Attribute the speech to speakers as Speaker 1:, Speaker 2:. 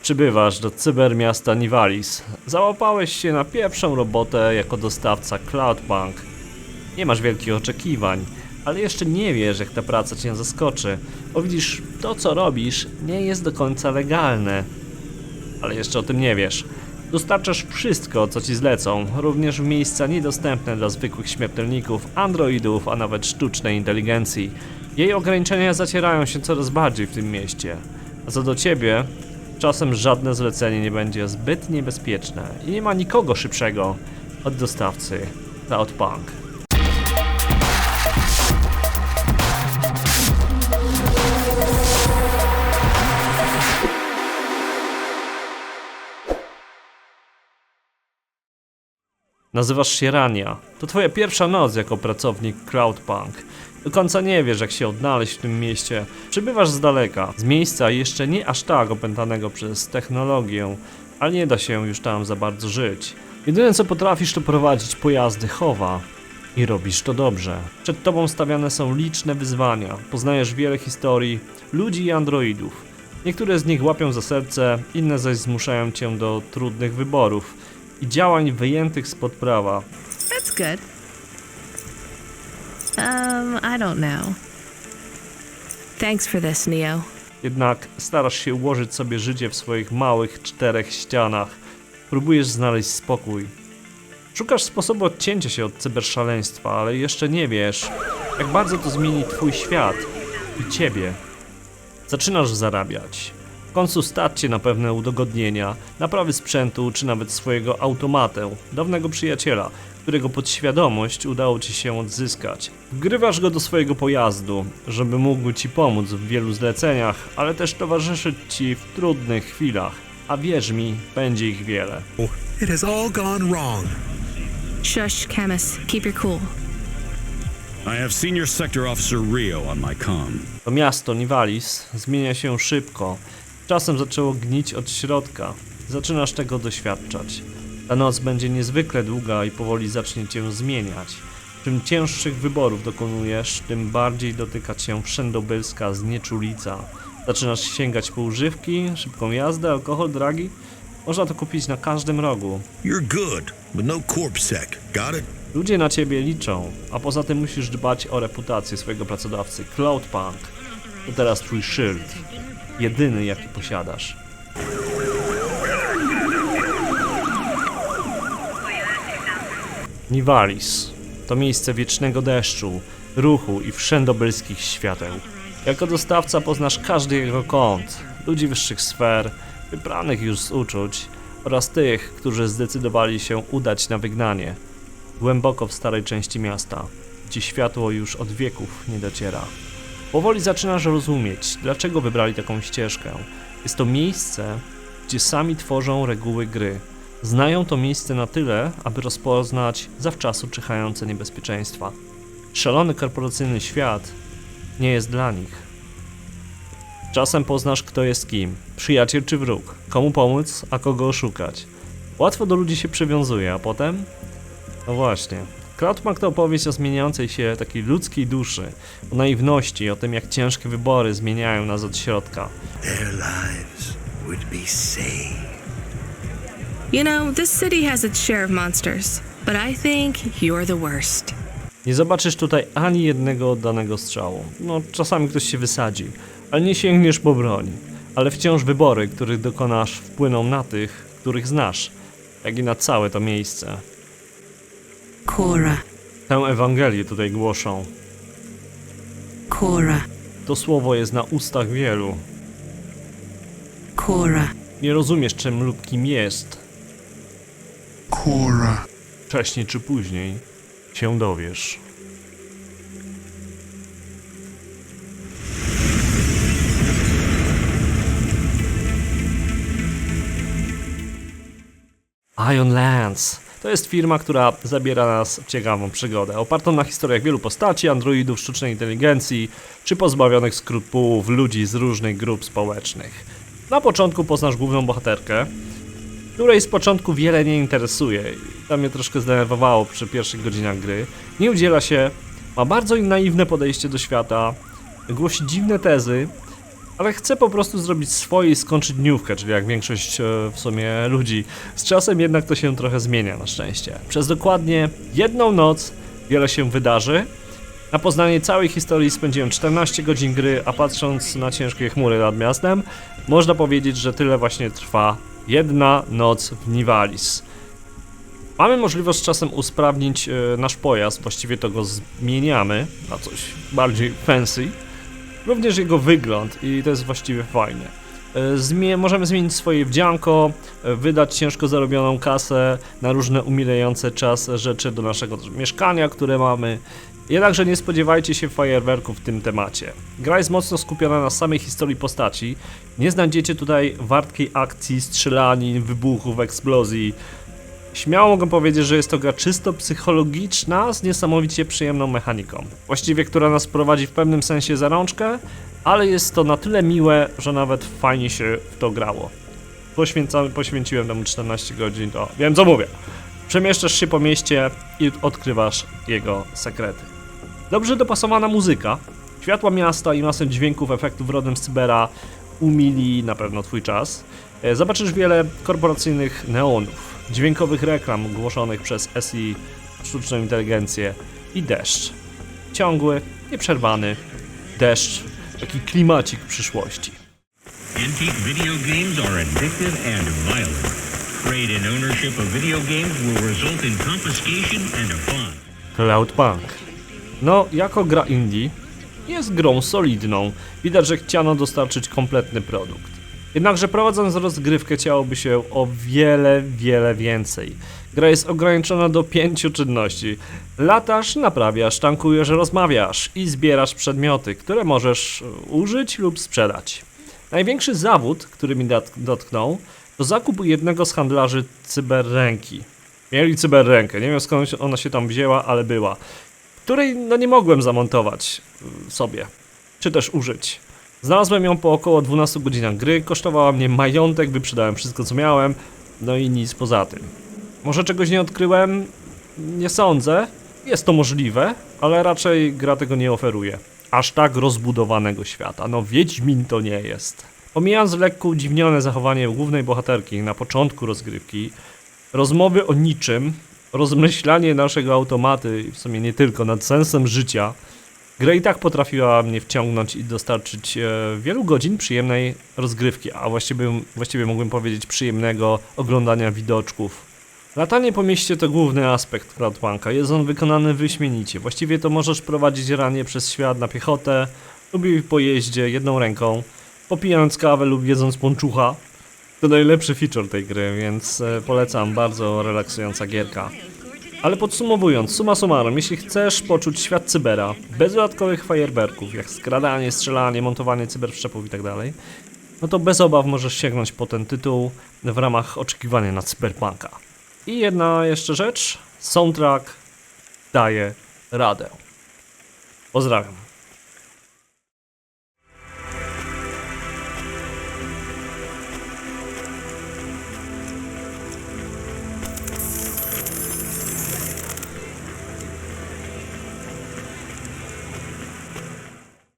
Speaker 1: Przybywasz do cybermiasta Nivalis. Załapałeś się na pierwszą robotę jako dostawca Cloudpunk. Nie masz wielkich oczekiwań, ale jeszcze nie wiesz, jak ta praca cię zaskoczy. Bo widzisz, to co robisz nie jest do końca legalne. Ale jeszcze o tym nie wiesz. Dostarczasz wszystko, co ci zlecą, również w miejsca niedostępne dla zwykłych śmiertelników, androidów, a nawet sztucznej inteligencji. Jej ograniczenia zacierają się coraz bardziej w tym mieście. A co do ciebie, czasem żadne zlecenie nie będzie zbyt niebezpieczne i nie ma nikogo szybszego od dostawcy Cloudpunk. Nazywasz się Rania. To twoja pierwsza noc jako pracownik Cloudpunk. Do końca nie wiesz, jak się odnaleźć w tym mieście. Przybywasz z daleka, z miejsca jeszcze nie aż tak opętanego przez technologię, ale nie da się już tam za bardzo żyć. Jedyne co potrafisz, to prowadzić pojazdy chowa. I robisz to dobrze. Przed tobą stawiane są liczne wyzwania. Poznajesz wiele historii, ludzi i androidów. Niektóre z nich łapią za serce, inne zaś zmuszają cię do trudnych wyborów i działań wyjętych spod prawa.
Speaker 2: That's good. I don't know. Thanks for this, Neo.
Speaker 1: Jednak starasz się ułożyć sobie życie w swoich małych 4 ścianach. Próbujesz znaleźć spokój. Szukasz sposobu odcięcia się od cyberszaleństwa, ale jeszcze nie wiesz, jak bardzo to zmieni twój świat i ciebie. Zaczynasz zarabiać. W końcu stać cię na pewne udogodnienia, naprawy sprzętu czy nawet swojego automatę, dawnego przyjaciela, którego podświadomość udało ci się odzyskać. Wgrywasz go do swojego pojazdu, żeby mógł ci pomóc w wielu zleceniach, ale też towarzyszyć ci w trudnych chwilach, a wierz mi, będzie ich wiele.
Speaker 3: It has all gone wrong.
Speaker 2: Shush, Camus. Keep your cool.
Speaker 4: I have Senior Sector Officer Rio on my comm.
Speaker 1: To miasto Nivalis zmienia się szybko. Czasem zaczęło gnić od środka. Zaczynasz tego doświadczać. Ta noc będzie niezwykle długa i powoli zacznie cię zmieniać. Czym cięższych wyborów dokonujesz, tym bardziej dotyka cię wszędobylska znieczulica. Zaczynasz sięgać po używki, szybką jazdę, alkohol, dragi. Można to kupić na każdym rogu.
Speaker 3: You're good, but no corpsec. Got it?
Speaker 1: Ludzie na ciebie liczą, a poza tym musisz dbać o reputację swojego pracodawcy. Cloudpunk to teraz twój szyld. Jedyny, jaki posiadasz. Nivalis to miejsce wiecznego deszczu, ruchu i wszędobylskich świateł. Jako dostawca poznasz każdy jego kąt, ludzi wyższych sfer, wybranych już z uczuć oraz tych, którzy zdecydowali się udać na wygnanie. Głęboko w starej części miasta, gdzie światło już od wieków nie dociera. Powoli zaczynasz rozumieć, dlaczego wybrali taką ścieżkę. Jest to miejsce, gdzie sami tworzą reguły gry. Znają to miejsce na tyle, aby rozpoznać zawczasu czyhające niebezpieczeństwa. Szalony korporacyjny świat nie jest dla nich. Czasem poznasz, kto jest kim, przyjaciel czy wróg, komu pomóc, a kogo oszukać. Łatwo do ludzi się przywiązuje, a potem? No właśnie. Cloudpunk to opowieść o zmieniającej się takiej ludzkiej duszy, o naiwności, o tym jak ciężkie wybory zmieniają nas od środka.
Speaker 3: Their lives would be saved.
Speaker 2: You know, this city has its share of monsters, but I think you're the worst.
Speaker 1: Nie zobaczysz tutaj ani jednego oddanego strzału. No, czasami ktoś się wysadzi, ale nie sięgniesz po broń. Ale wciąż wybory, których dokonasz, wpłyną na tych, których znasz, jak i na całe to miejsce.
Speaker 2: Cora.
Speaker 1: Tę Ewangelię tutaj głoszą.
Speaker 2: Cora.
Speaker 1: To słowo jest na ustach wielu.
Speaker 2: Cora.
Speaker 1: Nie rozumiesz, czym lub kim jest.
Speaker 3: Cora.
Speaker 1: Wcześniej czy później się dowiesz. Ion Lance to jest firma, która zabiera nas w ciekawą przygodę, opartą na historiach wielu postaci, androidów, sztucznej inteligencji, czy pozbawionych skrupułów ludzi z różnych grup społecznych. Na początku poznasz główną bohaterkę, której z początku wiele nie interesuje. To mnie troszkę zdenerwowało przy pierwszych godzinach gry. Nie udziela się, ma bardzo naiwne podejście do świata, głosi dziwne tezy, ale chcę po prostu zrobić swoje i skończyć dniówkę, czyli jak większość w sumie ludzi. Z czasem jednak to się trochę zmienia, na szczęście. Przez dokładnie jedną noc wiele się wydarzy. Na poznanie całej historii spędziłem 14 godzin gry, a patrząc na ciężkie chmury nad miastem, można powiedzieć, że tyle właśnie trwa jedna noc w Nivalis. Mamy możliwość z czasem usprawnić nasz pojazd, właściwie to go zmieniamy na coś bardziej fancy. Również jego wygląd i to jest właściwie fajne. Możemy zmienić swoje wdzianko, wydać ciężko zarobioną kasę na różne umilające czas rzeczy do naszego mieszkania, które mamy. Jednakże nie spodziewajcie się fajerwerków w tym temacie. Gra jest mocno skupiona na samej historii postaci. Nie znajdziecie tutaj wartkiej akcji, strzelanin, wybuchów, eksplozji. Śmiało mogę powiedzieć, że jest to gra czysto psychologiczna z niesamowicie przyjemną mechaniką. Właściwie, która nas prowadzi w pewnym sensie za rączkę, ale jest to na tyle miłe, że nawet fajnie się w to grało. Poświęciłem temu 14 godzin, to wiem co mówię. Przemieszczasz się po mieście i odkrywasz jego sekrety. Dobrze dopasowana muzyka, światła miasta i masę dźwięków, efektów rodem z Cybera umili na pewno twój czas. Zobaczysz wiele korporacyjnych neonów, dźwiękowych reklam głoszonych przez SI, sztuczną inteligencję i deszcz. Ciągły, nieprzerwany deszcz, taki klimacik przyszłości.
Speaker 5: Antique video games are addictive and violent. Trade in ownership of video games will result in confiscation and a fine.
Speaker 1: Cloudpunk. No, jako gra indie jest grą solidną. Widać, że chciano dostarczyć kompletny produkt. Jednakże prowadząc rozgrywkę chciałoby się o wiele więcej. Gra jest ograniczona do 5 czynności. Latasz, naprawiasz, tankujesz, rozmawiasz i zbierasz przedmioty, które możesz użyć lub sprzedać. Największy zawód, który mi dotknął, to zakup jednego z handlarzy cyberręki. Mieli cyberrękę, nie wiem skąd ona się tam wzięła, ale była. Której no nie mogłem zamontować sobie, czy też użyć. Znalazłem ją po około 12 godzinach gry, kosztowała mnie majątek, wyprzedałem wszystko co miałem, no i nic poza tym. Może czegoś nie odkryłem? Nie sądzę, jest to możliwe, ale raczej gra tego nie oferuje. Aż tak rozbudowanego świata, no Wiedźmin to nie jest. Pomijając lekko udziwnione zachowanie głównej bohaterki na początku rozgrywki, rozmowy o niczym, rozmyślanie naszego automaty i w sumie nie tylko nad sensem życia, gra i tak potrafiła mnie wciągnąć i dostarczyć wielu godzin przyjemnej rozgrywki, a właściwie mógłbym powiedzieć przyjemnego oglądania widoczków. Latanie po mieście to główny aspekt Cloudpunka, jest on wykonany wyśmienicie. Właściwie to możesz prowadzić ranie przez świat na piechotę lub po jeździe jedną ręką, popijając kawę lub jedząc ponczucha. To najlepszy feature tej gry, więc polecam, bardzo relaksująca gierka. Ale podsumowując, summa summarum, jeśli chcesz poczuć świat cybera, bez dodatkowych fajerwerków, jak skradanie, strzelanie, montowanie cyberwszczepów itd., no to bez obaw możesz sięgnąć po ten tytuł w ramach oczekiwania na cyberpunka. I jedna jeszcze rzecz, soundtrack daje radę. Pozdrawiam.